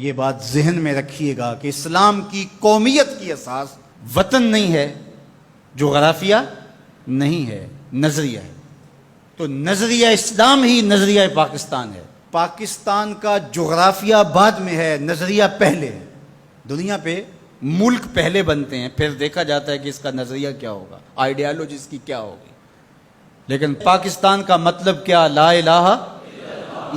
یہ بات ذہن میں رکھیے گا کہ اسلام کی قومیت کی اساس وطن نہیں ہے، جغرافیہ نہیں ہے، نظریہ ہے۔ تو نظریہ اسلام ہی نظریہ پاکستان ہے۔ پاکستان کا جغرافیہ بعد میں ہے، نظریہ پہلے ہے۔ دنیا پہ ملک پہلے بنتے ہیں، پھر دیکھا جاتا ہے کہ اس کا نظریہ کیا ہوگا، آئیڈیالوجی اس کی کیا ہوگی۔ لیکن پاکستان کا مطلب کیا؟ لا الہ،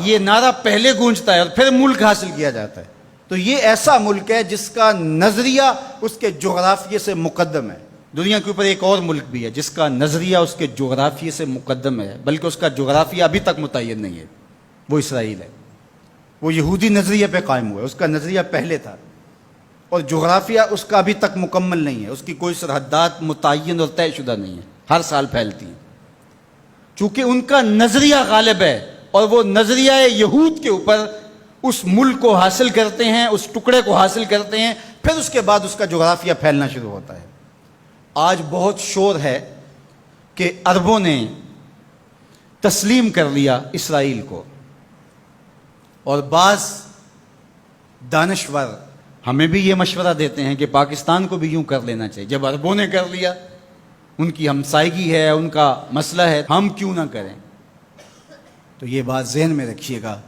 یہ نعرہ پہلے گونجتا ہے اور پھر ملک حاصل کیا جاتا ہے۔ تو یہ ایسا ملک ہے جس کا نظریہ اس کے جغرافیے سے مقدم ہے۔ دنیا کے اوپر ایک اور ملک بھی ہے جس کا نظریہ اس کے جغرافیے سے مقدم ہے، بلکہ اس کا جغرافیہ ابھی تک متعین نہیں ہے، وہ اسرائیل ہے۔ وہ یہودی نظریے پہ قائم ہوا ہے، اس کا نظریہ پہلے تھا اور جغرافیہ اس کا ابھی تک مکمل نہیں ہے، اس کی کوئی سرحدات متعین اور طے شدہ نہیں ہے، ہر سال پھیلتی ہیں۔ چونکہ ان کا نظریہ غالب ہے اور وہ نظریہ یہود کے اوپر اس ملک کو حاصل کرتے ہیں، اس ٹکڑے کو حاصل کرتے ہیں، پھر اس کے بعد اس کا جغرافیہ پھیلنا شروع ہوتا ہے۔ آج بہت شور ہے کہ عربوں نے تسلیم کر لیا اسرائیل کو، اور بعض دانشور ہمیں بھی یہ مشورہ دیتے ہیں کہ پاکستان کو بھی یوں کر لینا چاہیے۔ جب عربوں نے کر لیا، ان کی ہمسائیگی ہے، ان کا مسئلہ ہے، ہم کیوں نہ کریں؟ تو یہ بات ذہن میں رکھیے گا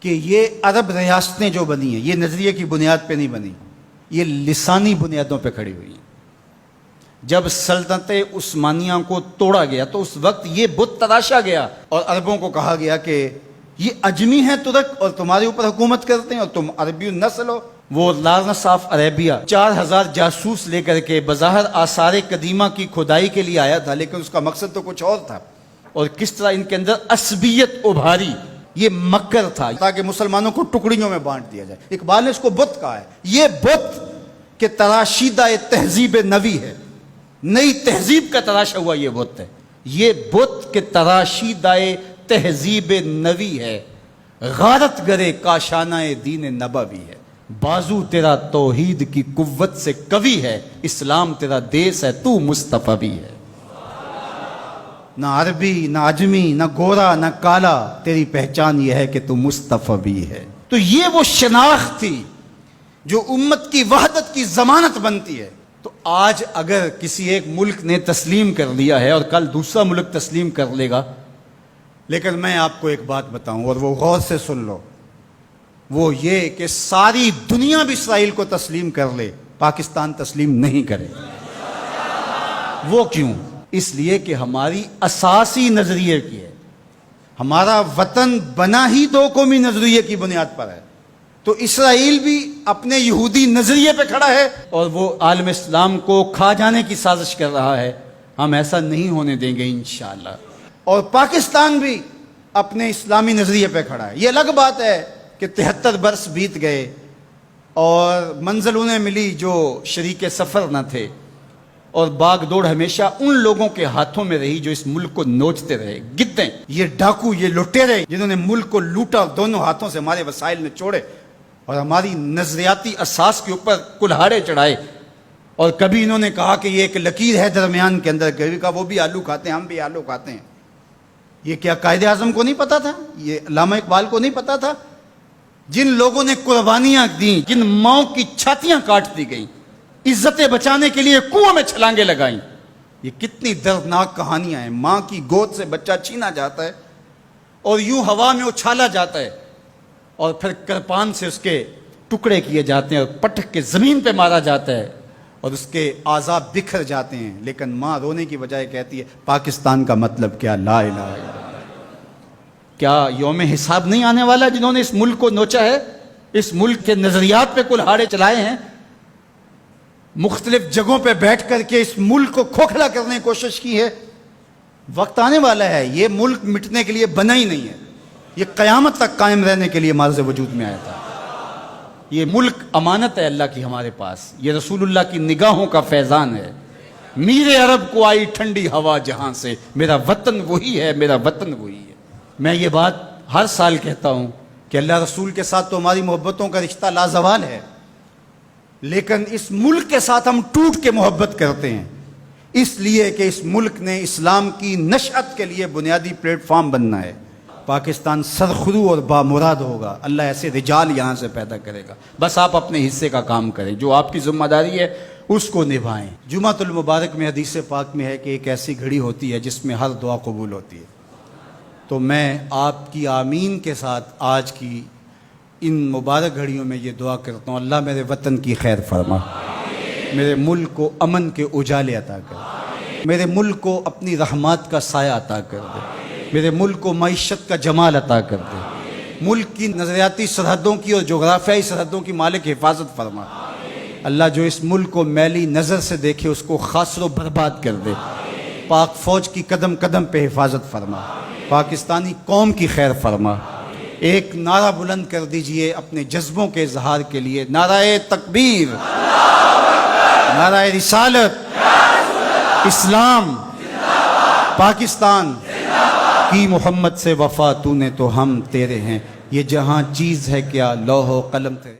کہ یہ عرب ریاستیں جو بنی ہیں، یہ نظریے کی بنیاد پہ نہیں بنی، یہ لسانی بنیادوں پہ کھڑی ہوئی ہیں۔ جب سلطنت عثمانیہ کو توڑا گیا تو اس وقت یہ بت تراشا گیا اور عربوں کو کہا گیا کہ یہ اجمی ہیں ترک اور تمہارے اوپر حکومت کرتے ہیں اور تم عربی نسل ہو۔ وہ لارنس آف عربیہ 4000 جاسوس لے کر کے بظاہر آثار قدیمہ کی کھدائی کے لیے آیا تھا، لیکن اس کا مقصد تو کچھ اور تھا، اور کس طرح ان کے اندر عصبیت ابھاری، یہ مکر تھا تاکہ مسلمانوں کو ٹکڑیوں میں بانٹ دیا جائے۔ اقبال نے اس کو بت کہا ہے۔ یہ بت کہ تراشیدہ تہذیب نوی ہے، نئی تہذیب کا تراشا ہوا یہ بت ہے۔ یہ بت کہ تراشیدہ تہذیب نوی ہے، غارت گرے کاشانہ دین نبوی ہے۔ بازو تیرا توحید کی قوت سے قوی ہے، اسلام تیرا دیس ہے، تو مصطفی ہے۔ نہ عربی، نہ عجمی، نہ گورا، نہ کالا، تیری پہچان یہ ہے کہ تو مصطفی ہے۔ تو یہ وہ شناخت تھی جو امت کی وحدت کی ضمانت بنتی ہے۔ تو آج اگر کسی ایک ملک نے تسلیم کر لیا ہے اور کل دوسرا ملک تسلیم کر لے گا، لیکن میں آپ کو ایک بات بتاؤں اور وہ غور سے سن لو، وہ یہ کہ ساری دنیا بھی اسرائیل کو تسلیم کر لے، پاکستان تسلیم نہیں کرے۔ وہ کیوں؟ اس لیے کہ ہماری اساسی نظریے کی ہے، ہمارا وطن بنا ہی دو قومی نظریے کی بنیاد پر ہے۔ تو اسرائیل بھی اپنے یہودی نظریے پہ کھڑا ہے اور وہ عالم اسلام کو کھا جانے کی سازش کر رہا ہے۔ ہم ایسا نہیں ہونے دیں گے انشاءاللہ۔ اور پاکستان بھی اپنے اسلامی نظریے پہ کھڑا ہے۔ یہ الگ بات ہے کہ 73 برس بیت گئے اور منزل انہیں ملی جو شریک سفر نہ تھے، اور باغ دوڑ ہمیشہ ان لوگوں کے ہاتھوں میں رہی جو اس ملک کو نوچتے رہے۔ گدیں، یہ ڈاکو، یہ لٹیرے جنہوں نے ملک کو لوٹا، دونوں ہاتھوں سے ہمارے وسائل میں چھوڑے اور ہماری نظریاتی اساس کے اوپر کلہاڑے چڑھائے۔ اور کبھی انہوں نے کہا کہ یہ ایک لکیر ہے درمیان کے اندر، کبھی کہا وہ بھی آلو کھاتے ہیں، ہم بھی آلو کھاتے ہیں۔ یہ کیا قائد اعظم کو نہیں پتا تھا؟ یہ علامہ اقبال کو نہیں پتا تھا؟ جن لوگوں نے قربانیاں دیں، جن ماؤں کی چھاتیاں کاٹ دی گئیں، عزتیں بچانے کے لیے کنویں میں چھلانگیں لگائیں، یہ کتنی دردناک کہانیاں ہیں۔ ماں کی گود سے بچہ چھینا جاتا ہے اور یوں ہوا میں اچھالا جاتا ہے اور پھر کرپان سے اس کے ٹکڑے کیے جاتے ہیں اور پٹک کے زمین پہ مارا جاتا ہے اور اس کے اعضاء بکھر جاتے ہیں، لیکن ماں رونے کی بجائے کہتی ہے پاکستان کا مطلب کیا؟ لا الہ الا اللہ۔ کیا یوم حساب نہیں آنے والا جنہوں نے اس ملک کو نوچا ہے، اس ملک کے نظریات پہ کلہاڑے چلائے ہیں، مختلف جگہوں پہ بیٹھ کر کے اس ملک کو کھوکھلا کرنے کی کوشش کی ہے؟ وقت آنے والا ہے، یہ ملک مٹنے کے لیے بنا ہی نہیں ہے، یہ قیامت تک قائم رہنے کے لیے معرض وجود میں آیا تھا۔ یہ ملک امانت ہے اللہ کی ہمارے پاس، یہ رسول اللہ کی نگاہوں کا فیضان ہے۔ میرے عرب کو آئی ٹھنڈی ہوا جہاں سے، میرا وطن وہی ہے، میرا وطن وہی ہے۔ میں یہ بات ہر سال کہتا ہوں کہ اللہ رسول کے ساتھ تو ہماری محبتوں کا رشتہ لازوال ہے، لیکن اس ملک کے ساتھ ہم ٹوٹ کے محبت کرتے ہیں، اس لیے کہ اس ملک نے اسلام کی نشأت کے لیے بنیادی پلیٹ فارم بننا ہے۔ پاکستان سرخرو اور بامراد ہوگا، اللہ ایسے رجال یہاں سے پیدا کرے گا۔ بس آپ اپنے حصے کا کام کریں، جو آپ کی ذمہ داری ہے اس کو نبھائیں۔ جمعۃ المبارک میں حدیث پاک میں ہے کہ ایک ایسی گھڑی ہوتی ہے جس میں ہر دعا قبول ہوتی ہے۔ تو میں آپ کی آمین کے ساتھ آج کی ان مبارک گھڑیوں میں یہ دعا کرتا ہوں، اللہ میرے وطن کی خیر فرما، میرے ملک کو امن کے اجالے عطا کر دے، میرے ملک کو اپنی رحمات کا سایہ عطا کر دے، میرے ملک کو معیشت کا جمال عطا کر دے، ملک کی نظریاتی سرحدوں کی اور جغرافیائی سرحدوں کی مالک حفاظت فرما۔ اللہ جو اس ملک کو میلی نظر سے دیکھے اس کو خاصر و برباد کر دے، پاک فوج کی قدم قدم پہ حفاظت فرما، پاکستانی قوم کی خیر فرما۔ ایک نعرہ بلند کر دیجئے اپنے جذبوں کے اظہار کے لیے، نعرہ تکبیر، نعرہ رسالت، اسلام، پاکستان کی محمد سے وفا، تو نے تو ہم تیرے ہیں، یہ جہاں چیز ہے کیا لوح و قلم تیرے۔